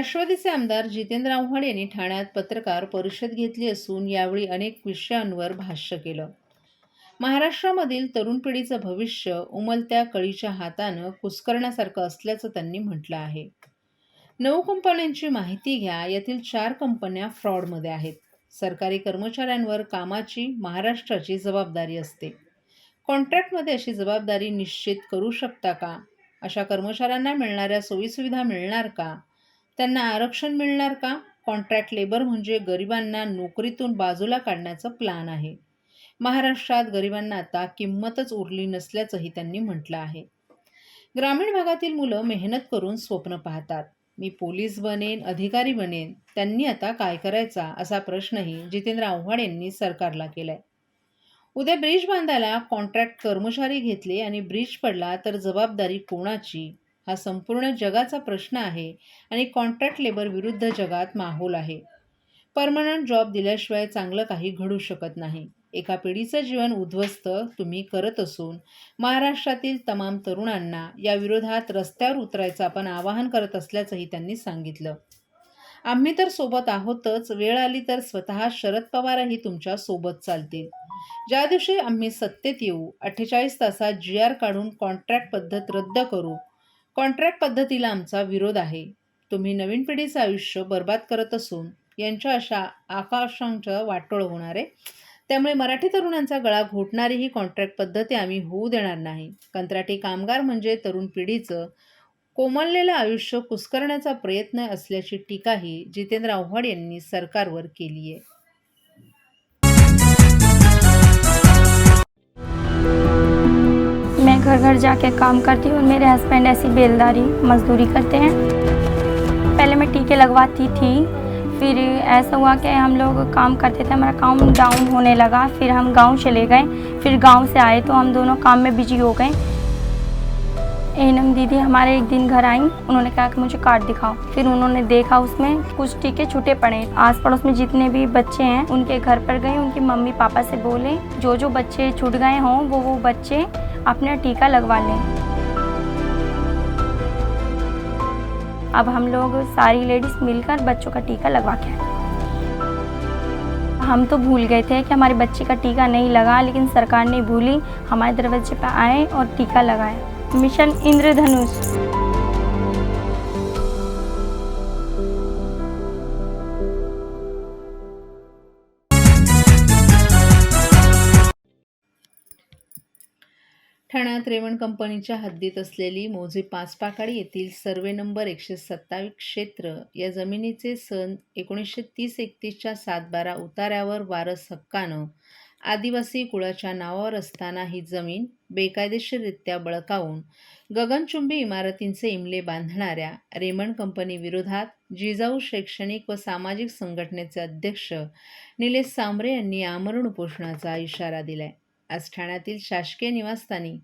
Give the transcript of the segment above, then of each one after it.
राष्ट्रवादीचे आमदार जितेंद्र आव्हाड यांनी ठाण्यात पत्रकार परिषद घेतली असून यावेळी अनेक विषयांवर भाष्य केलं. महाराष्ट्रामधील तरुण पिढीचं भविष्य उमलत्या कळीच्या हातानं कुस्करण्यासारखं असल्याचं त्यांनी म्हटलं आहे. 9 कंपन्यांची माहिती घ्या, यातील 4 कंपन्या फ्रॉडमध्ये आहेत. सरकारी कर्मचाऱ्यांवर कामाची महाराष्ट्राची जबाबदारी असते. कॉन्ट्रॅक्टमध्ये अशी जबाबदारी निश्चित करू शकता का? अशा कर्मचाऱ्यांना मिळणाऱ्या सोयीसुविधा मिळणार का? त्यांना आरक्षण मिळणार का? कॉन्ट्रॅक्ट लेबर म्हणजे गरिबांना नोकरीतून बाजूला काढण्याचा प्लॅन आहे. महाराष्ट्रात गरिबांना आता किंमतच उरली नसल्याचंही त्यांनी म्हटलं आहे. ग्रामीण भागातील मुलं मेहनत करून स्वप्न पाहतात. मी पोलीस बनेन, अधिकारी बनेन, त्यांनी आता काय करायचा, असा प्रश्नही जितेंद्र आव्हाड यांनी सरकारला केलाय. उद्या ब्रिज बांधायला कॉन्ट्रॅक्ट कर्मचारी घेतले आणि ब्रिज पडला तर जबाबदारी कोणाची? हा संपूर्ण जगाचा प्रश्न आहे आणि कॉन्ट्रॅक्ट लेबर विरुद्ध जगात माहोल आहे. परमनंट जॉब दिल्याशिवाय चांगलं काही घडू शकत नाही. एका पिढीचं जीवन उद्ध्वस्त तुम्ही करत असून महाराष्ट्रातील तमाम तरुणांना या विरोधात रस्त्यावर उतरायचं आपण आवाहन करत असल्याचंही त्यांनी सांगितलं. आम्ही तर सोबत आहोतच, वेळ आली तर स्वतः शरद पवारही तुमच्या सोबत चालतील. ज्या दिवशी आम्ही सत्तेत येऊ, 48 तासात GR काढून कॉन्ट्रॅक्ट पद्धत रद्द करू. कॉन्ट्रॅक्ट पद्धतीला आमचा विरोध आहे. तुम्ही नवीन पिढीचं आयुष्य बर्बाद करत असून यांच्या अशा आकांक्षांचं वाटोळ होणार आहे. त्यामुळे मराठी तरुणांचा गळा घोटणारी ही कॉन्ट्रॅक्ट पद्धती आम्ही होऊ देणार नाही. कंत्राटी कामगार म्हणजे तरुण पिढीचं कोमललेलं आयुष्य कुस्करण्याचा प्रयत्न असल्याची टीकाही जितेंद्र आव्हाड यांनी सरकारवर केली आहे. मैं घर घर जाके काम करती हूँ। मेरे हस्बैंड ऐसी बेलदारी मजदूरी करते हैं। पहले मैं टीके लगवाती थी, फिर ऐसा हुआ कि हम लोग काम करते थे, हमारा काम डाउन होने लगा। फिर हम गांव चले गए, फिर गांव से आए तो हम दोनों काम में बिजी हो गए। एनम दीदी हमारे एक दिन घर आई, उन्होंने कहा कि मुझे कार्ड दिखाओ। फिर उन्होंने देखा, उसमें कुछ टीके छूटे पड़े। आस पड़ोस में जितने भी बच्चे हैं उनके घर पर गए, उनकी मम्मी पापा से बोले जो जो बच्चे छूट गए हों वो बच्चे अपना टीका लगवा लें। अब हम लोग सारी लेडीज मिलकर बच्चों का टीका लगवा के आए। हम तो भूल गए थे कि हमारे बच्चे का टीका नहीं लगा, लेकिन सरकार नहीं भूली, हमारे दरवाजे पर आए और टीका लगाए। मिशन इंद्रधनुष। ठाण्यात रेमंड कंपनीच्या हद्दीत असलेली मौजे पाचपाकाडी येथील सर्वे नंबर 127 क्षेत्र या जमिनीचे सन 1930-31च्या 7/12 उतार्यावर वारस हक्कानं आदिवासी कुळाच्या नावावर असताना ही जमीन बेकायदेशीररित्या बळकावून गगनचुंबी इमारतींचे इमले बांधणाऱ्या रेमंड कंपनी विरोधात जिजाऊ शैक्षणिक व सामाजिक संघटनेचे अध्यक्ष निलेश सांबरे यांनी आमरण उपोषणाचा इशारा दिलाय. आज ठाण्यातील शासकीय निवासस्थानी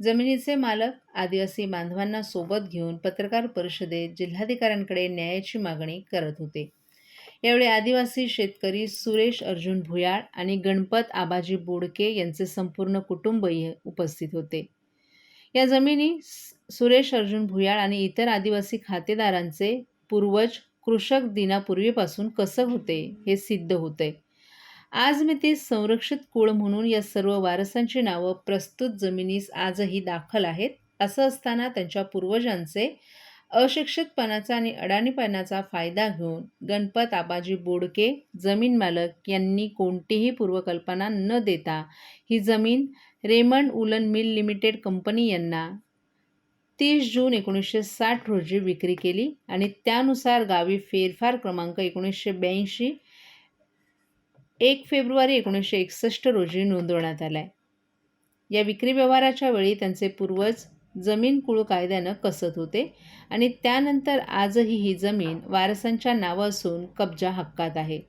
जमिनीचे मालक आदिवासी बांधवांना सोबत घेऊन पत्रकार परिषदेत जिल्हाधिकाऱ्यांकडे न्यायाची मागणी करत होते. यावेळी आदिवासी शेतकरी सुरेश अर्जुन भुयाळ आणि गणपत आबाजी बोडके यांचे संपूर्ण कुटुंबही उपस्थित होते. या जमिनी सुरेश अर्जुन भुयाळ आणि इतर आदिवासी खातेदारांचे पूर्वज कृषक दिनापूर्वीपासून कसब होते हे सिद्ध होते. आज मी ते संरक्षित कुळ म्हणून या सर्व वारसांची नावं प्रस्तुत जमिनीस आजही दाखल आहेत. असं असताना त्यांच्या पूर्वजांचे अशिक्षितपणाचा आणि अडाणीपणाचा फायदा घेऊन गणपत आबाजी बोडके जमीन मालक यांनी कोणतीही पूर्वकल्पना न देता ही जमीन रेमंड उलन मिल लिमिटेड कंपनी यांना 30 जून 1960 रोजी विक्री केली आणि त्यानुसार गावी फेरफार क्रमांक 1982 1 फेब्रुवारी 1961 रोजी नोंदवण्यात आलाय. या विक्री व्यवहाराच्या वेळी त्यांचे पूर्वज जमीन कुळ कायद्यानं कसत होते आणि त्यानंतर आजही ही जमीन वारसांच्या नावं असून कब्जा हक्कात आहे.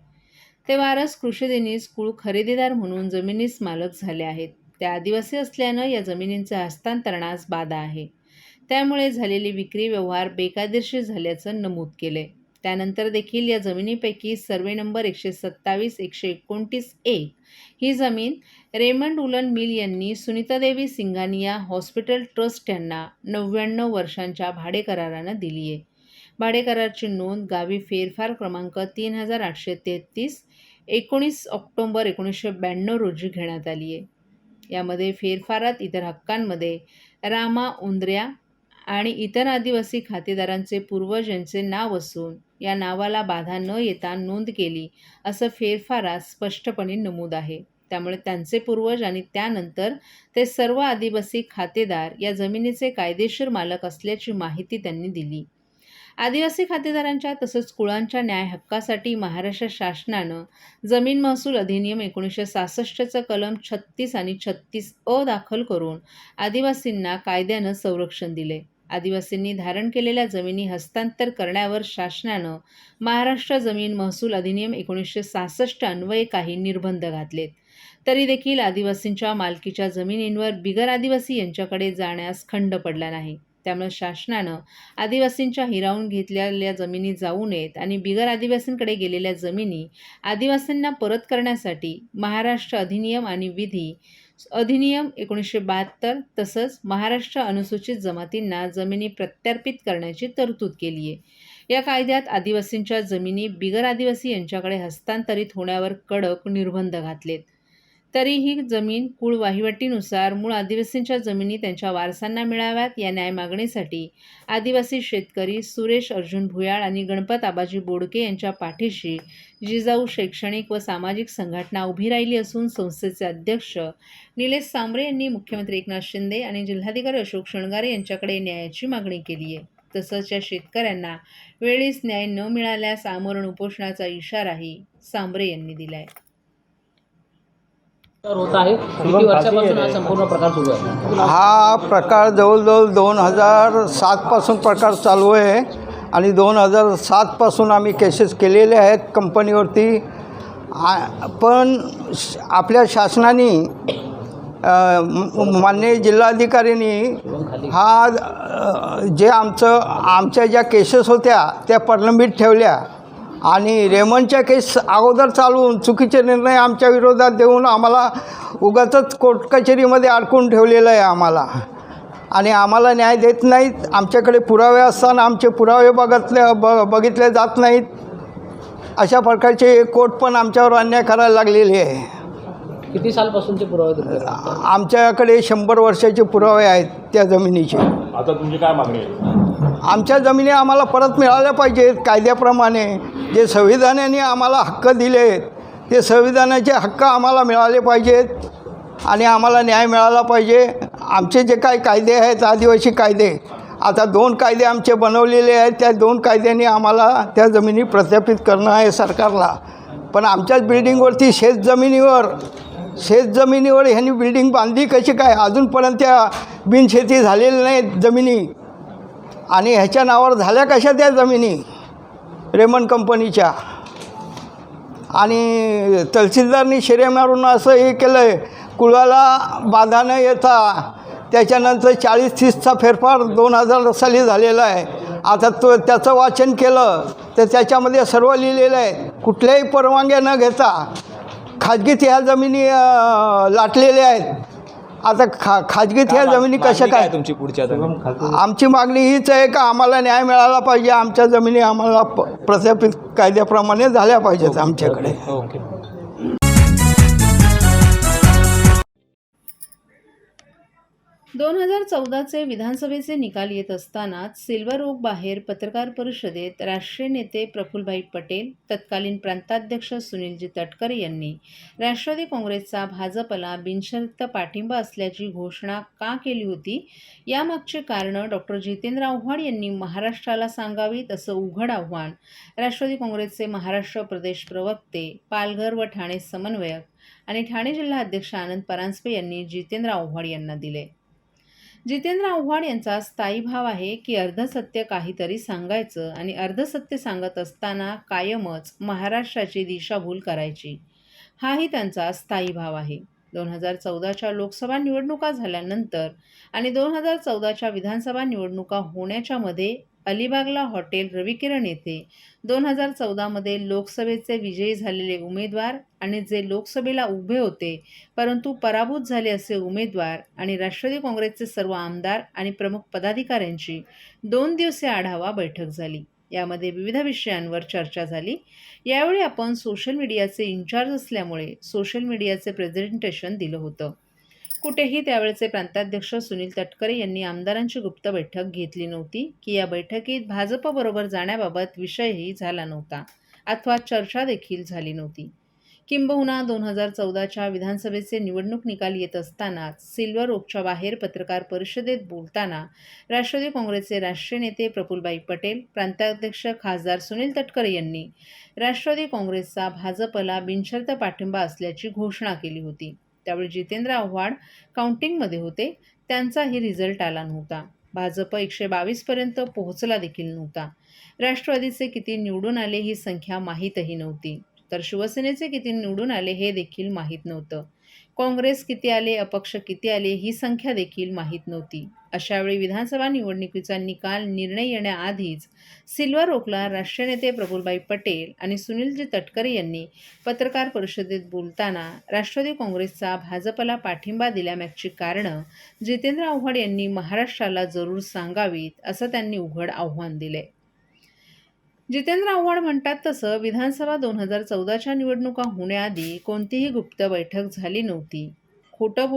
ते वारस कृषीदिनीस कुळ खरेदीदार म्हणून जमिनीस मालक झाले आहेत. ते आदिवासी असल्यानं या जमिनींच्या हस्तांतरणास बाधा आहे. त्यामुळे झालेली विक्री व्यवहार बेकायदेशीर झाल्याचं नमूद केले. त्यानंतर देखील या जमिनीपैकी सर्वे नंबर 127-129-1 ही जमीन रेमंड उलन मिल यांनी सुनीतादेवी सिंघानिया हॉस्पिटल ट्रस्ट यांना 99 वर्षांच्या भाडेकरारानं दिली आहे. भाडेकराराची नोंद गावी फेरफार क्रमांक 3833 19 ऑक्टोबर 1992 रोजी घेण्यात आली आहे. यामध्ये फेरफारात इतर हक्कांमध्ये रामा उंद्र्या आणि इतर आदिवासी खातेदारांचे पूर्वज यांचे नाव असून या नावाला बाधा न येता नोंद केली असं फेरफारात स्पष्टपणे नमूद आहे. त्यामुळे त्यांचे पूर्वज आणि त्यानंतर ते सर्व आदिवासी खातेदार या जमिनीचे कायदेशीर मालक असल्याची माहिती त्यांनी दिली. आदिवासी खातेदारांच्या तसंच कुळांच्या न्याय हक्कासाठी महाराष्ट्र शासनानं जमीन महसूल अधिनियम 1966चं कलम 36 आणि 36A दाखल करून आदिवासींना कायद्यानं संरक्षण दिले. आदिवासींनी धारण केलेल्या जमिनी हस्तांतर करण्यावर शासनानं महाराष्ट्र जमीन महसूल अधिनियम 1966 अन्वये काही निर्बंध घातलेत. तरी देखील आदिवासींच्या मालकीच्या जमिनींवर बिगर आदिवासी यांच्याकडे जाण्यास खंड पडला नाही. त्यामुळे शासनानं आदिवासींच्या हिरावून घेतलेल्या जमिनी जाऊ नयेत आणि बिगर आदिवासींकडे गेलेल्या जमिनी आदिवासींना परत करण्यासाठी महाराष्ट्र अधिनियम आणि विधी अधिनियम 1972 तसंच महाराष्ट्र अनुसूचित जमातींना जमिनी प्रत्यार्पित करण्याची तरतूद केली आहे. या कायद्यात आदिवासींच्या जमिनी बिगर आदिवासी यांच्याकडे हस्तांतरित होण्यावर कडक निर्बंध घातलेत. तरीही जमीन कुळ वहिवाटीनुसार मूळ आदिवासींच्या जमिनी त्यांच्या वारसांना मिळाव्यात या न्याय मागणीसाठी आदिवासी शेतकरी सुरेश अर्जुन भुयाळ आणि गणपत आबाजी बोडके यांच्या पाठीशी जिजाऊ शैक्षणिक व सामाजिक संघटना उभी राहिली असून संस्थेचे अध्यक्ष निलेश सांबरे यांनी मुख्यमंत्री एकनाथ शिंदे आणि जिल्हाधिकारी अशोक शृंगारे यांच्याकडे न्यायाची मागणी केली आहे. तसंच या शेतकऱ्यांना वेळीच न्याय न मिळाल्यास आमरण उपोषणाचा इशाराही सांबरे यांनी दिला आहे. होत आहे. किती वर्षापासून हा संपूर्ण प्रकार सुरू आहे? हा प्रकार जवळजवळ 2007 पासून प्रकार चालू आहे आणि 2007 पासून आम्ही केसेस केलेले आहेत कंपनीवरती. पण आपल्या शासनाने माननीय जिल्हाधिकाऱ्यांनी जे आमच्या ज्या केसेस होत्या त्या प्रलंबित ठेवल्या आणि रेमंडच्या केस अगोदर चालवून चुकीचे निर्णय आमच्या विरोधात देऊन आम्हाला उगाचच कोर्ट कचेरीमध्ये अडकून ठेवलेलं आहे आम्हाला. आणि आम्हाला न्याय देत नाहीत. आमच्याकडे पुरावे असताना आमचे पुरावे बघितले जात नाहीत. अशा प्रकारचे कोर्ट पण आमच्यावर अन्याय करायला लागलेले आहे. किती सालपासूनचे पुरावे तुमच्याकडे? आमच्याकडे 100 वर्षाचे पुरावे आहेत त्या जमिनीचे. आता तुमची काय मागणी आहे? आमच्या जमिनी आम्हाला परत मिळाल्या पाहिजेत. कायद्याप्रमाणे जे संविधानाने आम्हाला हक्क दिलेत ते संविधानाचे हक्क आम्हाला मिळाले पाहिजेत आणि आम्हाला न्याय मिळाला पाहिजे. आमचे जे काही कायदे आहेत आदिवासी कायदे, आता 2 कायदे आमचे बनवलेले आहेत. त्या 2 कायद्यांनी आम्हाला त्या जमिनी प्रस्थापित करणं आहे सरकारला. पण आमच्याच बिल्डिंगवरती शेतजमिनीवर ह्यांनी बिल्डिंग बांधली कशी काय? अजूनपर्यंत त्या बिनशेती झालेल्या नाहीत जमिनी. आणि ह्याच्या नावावर झाल्या कशा त्या जमिनी रेमंड कंपनीच्या? आणि तहसीलदारनी शिरे मारून असं हे केलं आहे, कुळाला बाधा न येता. त्याच्यानंतर 40-30चा फेरफार 2000 साली झालेला आहे. आता त्याचं वाचन केलं तर त्याच्यामध्ये सर्व लिहिलेलं आहे. कुठल्याही परवानग्या न घेता खाजगीत ह्या जमिनी लाटलेल्या आहेत. आता खाजगीत ह्या जमिनी कशा काय? तुमची पुढच्या आमची मागणी हीच आहे का आम्हाला न्याय मिळाला पाहिजे. आमच्या जमिनी आम्हाला प्रस्थापित कायद्याप्रमाणे झाल्या पाहिजेत आमच्याकडे. ओके. 2014चे विधानसभेचे निकाल येत असतानाच सिल्वर ओक बाहेर पत्रकार परिषदेत राष्ट्रीय नेते प्रफुल्लभाई पटेल, तत्कालीन प्रांताध्यक्ष सुनीलजी तटकरे यांनी राष्ट्रवादी काँग्रेसचा भाजपला बिनशर्त पाठिंबा असल्याची घोषणा का केली होती, यामागची कारणं डॉक्टर जितेंद्र आव्हाड यांनी महाराष्ट्राला सांगावीत, असं उघड आव्हान राष्ट्रवादी काँग्रेसचे महाराष्ट्र प्रदेश प्रवक्ते, पालघर व ठाणे समन्वयक आणि ठाणे जिल्हा अध्यक्ष आनंद परांजपे यांनी जितेंद्र आव्हाड यांना दिले. जितेंद्र आव्हाड यांचा स्थायी भाव आहे की अर्धसत्य काहीतरी सांगायचं आणि अर्धसत्य सांगत असताना कायमच महाराष्ट्राची दिशाभूल करायची, हाही त्यांचा स्थायी भाव आहे. 2014च्या लोकसभा निवडणुका झाल्यानंतर आणि 2014च्या विधानसभा निवडणुका होण्याच्या मध्ये अलिबागला हॉटेल रविकिरण येथे 2014मध्ये लोकसभेचे विजयी झालेले उमेदवार आणि जे लोकसभेला उभे होते परंतु पराभूत झाले असे उमेदवार आणि राष्ट्रवादी काँग्रेसचे सर्व आमदार आणि प्रमुख पदाधिकाऱ्यांची 2 दिवसीय आढावा बैठक झाली. यामध्ये विविध विषयांवर चर्चा झाली. यावेळी आपण सोशल मीडियाचे इन्चार्ज असल्यामुळे सोशल मीडियाचे प्रेझेंटेशन दिलं होतं. कुठेही त्यावेळचे प्रांताध्यक्ष सुनील तटकरे यांनी आमदारांची गुप्त बैठक घेतली नव्हती की या बैठकीत भाजपबरोबर जाण्याबाबत विषयही झाला नव्हता अथवा चर्चा देखील झाली नव्हती. किंबहुना 2014च्या विधानसभेचे निवडणूक निकाल येत असतानाच सिल्वर ओकच्या बाहेर पत्रकार परिषदेत बोलताना राष्ट्रवादी काँग्रेसचे राष्ट्रीय नेते प्रफुल्लभाई पटेल, प्रांताध्यक्ष खासदार सुनील तटकरे यांनी राष्ट्रवादी काँग्रेसचा भाजपला बिनशर्त पाठिंबा असल्याची घोषणा केली होती. त्यावेळी जितेंद्र आव्हाड काउंटिंगमध्ये होते. त्यांचाही रिझल्ट आला नव्हता. भाजप 122पर्यंत पोहोचला देखील नव्हता. राष्ट्रवादीचे किती निवडून आले ही संख्या माहीतही नव्हती. तर शिवसेनेचे किती निवडून आले हे देखील माहीत नव्हतं. काँग्रेस किती आले, अपक्ष किती आले ही संख्या देखील माहीत नव्हती. अशावेळी विधानसभा निवडणुकीचा निर्णय येण्याआधीच सिल्वर ओकला राष्ट्रीय नेते प्रफुल्लभाई पटेल आणि सुनीलजी तटकरे यांनी पत्रकार परिषदेत बोलताना राष्ट्रवादी काँग्रेसचा भाजपला पाठिंबा दिल्यामागची कारणं जितेंद्र आव्हाड यांनी महाराष्ट्राला जरूर सांगावीत असं त्यांनी उघड आव्हान दिले. जितेंद्र आव्हाड म्हणतात तसं विधानसभा 2014च्या निवडणुका होण्याआधी कोणतीही गुप्त बैठक झाली नव्हती. खोटं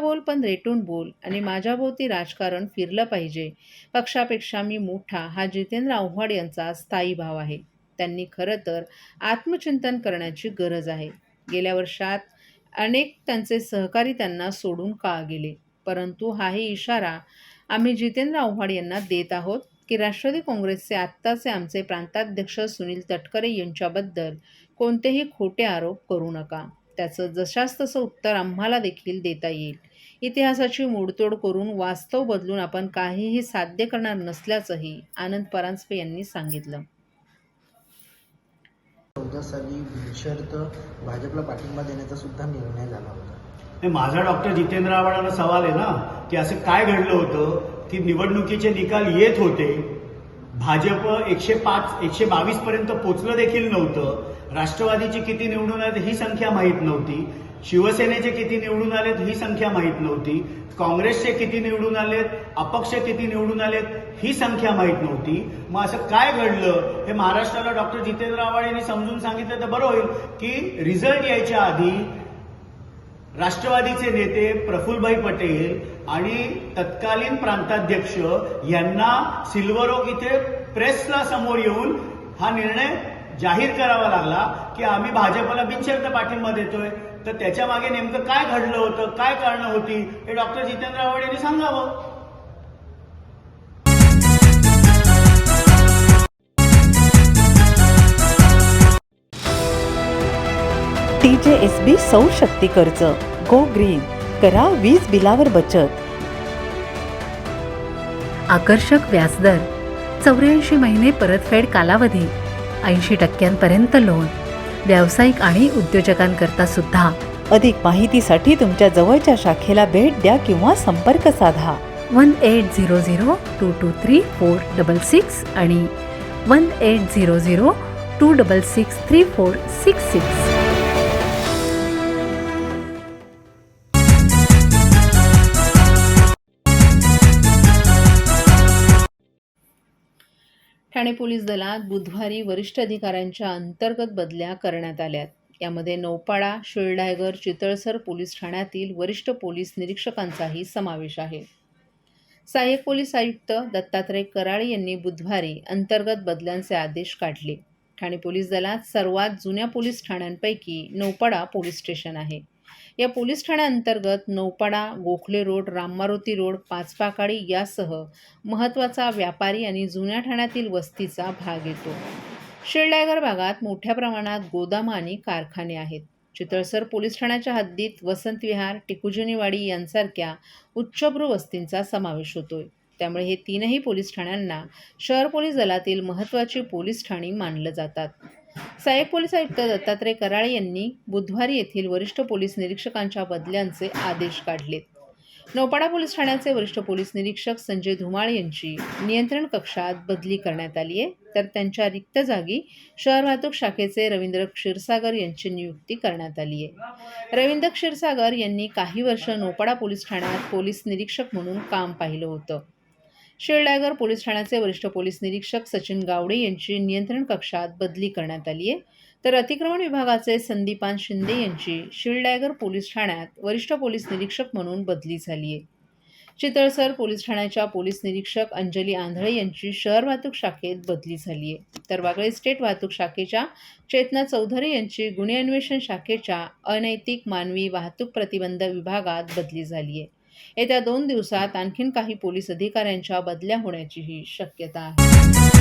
बोल पण रेटून बोल आणि माझ्याभोवती राजकारण फिरलं पाहिजे. पक्षापेक्षा मी मोठा हा जितेंद्र आव्हाड यांचा स्थायी भाव आहे. त्यांनी खरं तर आत्मचिंतन करण्याची गरज आहे. गेल्या वर्षात अनेक त्यांचे सहकारी त्यांना सोडून का गेले, परंतु हाही इशारा आम्ही जितेंद्र आव्हाड यांना देत आहोत की राष्ट्रवादी काँग्रेसचे आत्ताचे आमचे प्रांताध्यक्ष सुनील तटकरे यांच्याबद्दल कोणतेही खोटे आरोप करू नका. त्याचं जशास तसं उत्तर आम्हाला देखील देता येईल. इतिहासाची मोडतोड करून वास्तव बदलून आपण काहीही साध्य करणार नसल्याचंही आनंद परांजपे यांनी सांगितलं. 14 साली बिनशर्त भाजपला पाठिंबा देण्याचा सुद्धा निर्णय झाला होता. माझा डॉक्टर जितेंद्र आव्हाडांना सवाल आहे ना की असं काय घडलं होतं की निवडणुकीचे निकाल येत होते, भाजप 122 पर्यंत पोचलं देखील नव्हतं, राष्ट्रवादीचे किती निवडून आलेत ही संख्या माहीत नव्हती, शिवसेनेचे किती निवडून आलेत ही संख्या माहीत नव्हती, काँग्रेसचे किती निवडून आलेत, अपक्ष किती निवडून आलेत ही संख्या माहीत नव्हती. मग असं काय घडलं हे महाराष्ट्राला डॉक्टर जितेंद्र आव्हाड यांनी समजून सांगितलं तर बरं होईल की रिझल्ट यायच्या आधी राष्ट्रवादीचे नेते प्रफुल्लभाई पटेल आणि तत्कालीन प्रांताध्यक्ष यांना सिल्वर ओक इथे प्रेसला समोर येऊन हा निर्णय जाहीर करावा लागला की आम्ही भाजपला बिनशर्त पाठिंबा देतोय. तर त्याच्या मागे नेमकं काय घडलं होतं, काय कारणं होती हे डॉक्टर जितेंद्र आव्हाड यांनी सांगावं. TJSB सौर शक्ती कर्ज गो ग्रीन, करा वीज बिलावर बचत. आकर्षक व्याजदर, 84 महिने परतफेड कालावधी, 80% लोन, व्यावसायिक आणि उद्योजकांकरता सुद्धा. अधिक माहितीसाठी तुमच्या जवळच्या शाखेला भेट द्या किंवा संपर्क साधा. 1800-223-466 आणि 1800-266-3466. ठाणे पोलीस दलात बुधवारी वरिष्ठ अधिकाऱ्यांच्या अंतर्गत बदल्या करण्यात आल्यात. यामध्ये नौपाडा, शिळढायगर, चितळसर पोलीस ठाण्यातील वरिष्ठ पोलीस निरीक्षकांचाही समावेश आहे. सहाय्यक पोलीस आयुक्त दत्तात्रय कराळे यांनी बुधवारी अंतर्गत बदल्यांचे आदेश काढले. ठाणे पोलीस दलात सर्वात जुन्या पोलीस ठाण्यांपैकी नौपाडा पोलीस स्टेशन आहे. या पोलीस ठाण्याअंतर्गत नौपाडा, गोखले रोड, राममारुती रोड, पाचपाकाडी यासह महत्त्वाचा व्यापारी आणि जुन्या ठाण्यातील वस्तीचा भाग येतो. शिळढायगर भागात मोठ्या प्रमाणात गोदामं आणि कारखाने आहेत. चितळसर पोलीस ठाण्याच्या हद्दीत वसंत विहार, टिकुजनीवाडी यांसारख्या उच्चभ्रू वस्तींचा समावेश होतोय. त्यामुळे हे तीनही पोलीस ठाण्यांना शहर पोलीस दलातील महत्त्वाची पोलीस ठाणी मानलं जातात. सहाय्यक पोलीस आयुक्त दत्तात्रय कराळे यांनी बुधवारी येथील वरिष्ठ पोलीस निरीक्षकांच्या बदल्यांचे आदेश काढलेत. नौपाडा पोलीस ठाण्याचे वरिष्ठ पोलीस निरीक्षक संजय धुमाळ यांची नियंत्रण कक्षात बदली करण्यात आली आहे, तर त्यांच्या रिक्त जागी शहर वाहतूक शाखेचे रवींद्र क्षीरसागर यांची नियुक्ती करण्यात आली आहे. रवींद्र क्षीरसागर यांनी काही वर्ष नौपाडा पोलीस ठाण्यात पोलीस निरीक्षक म्हणून काम पाहिलं होतं. शिळडागर पोलीस ठाण्याचे वरिष्ठ पोलीस निरीक्षक सचिन गावडे यांची नियंत्रण कक्षात बदली करण्यात आली आहे, तर अतिक्रमण विभागाचे संदीपान शिंदे यांची शिळडागर पोलीस ठाण्यात वरिष्ठ पोलीस निरीक्षक म्हणून बदली झाली आहे. चितळसर पोलीस ठाण्याच्या पोलीस निरीक्षक अंजली आंधळे यांची शहर वाहतूक शाखेत बदली झाली आहे, तर वागळे स्टेट वाहतूक शाखेच्या चेतना चौधरी यांची गुन्हे अन्वेषण शाखेच्या अनैतिक मानवी वाहतूक प्रतिबंध विभागात बदली झाली आहे. येत्या 2 दिवसात आणखीन काही पोलीस अधिकाऱ्यांच्या बदल्या होण्याचीही शक्यता आहे.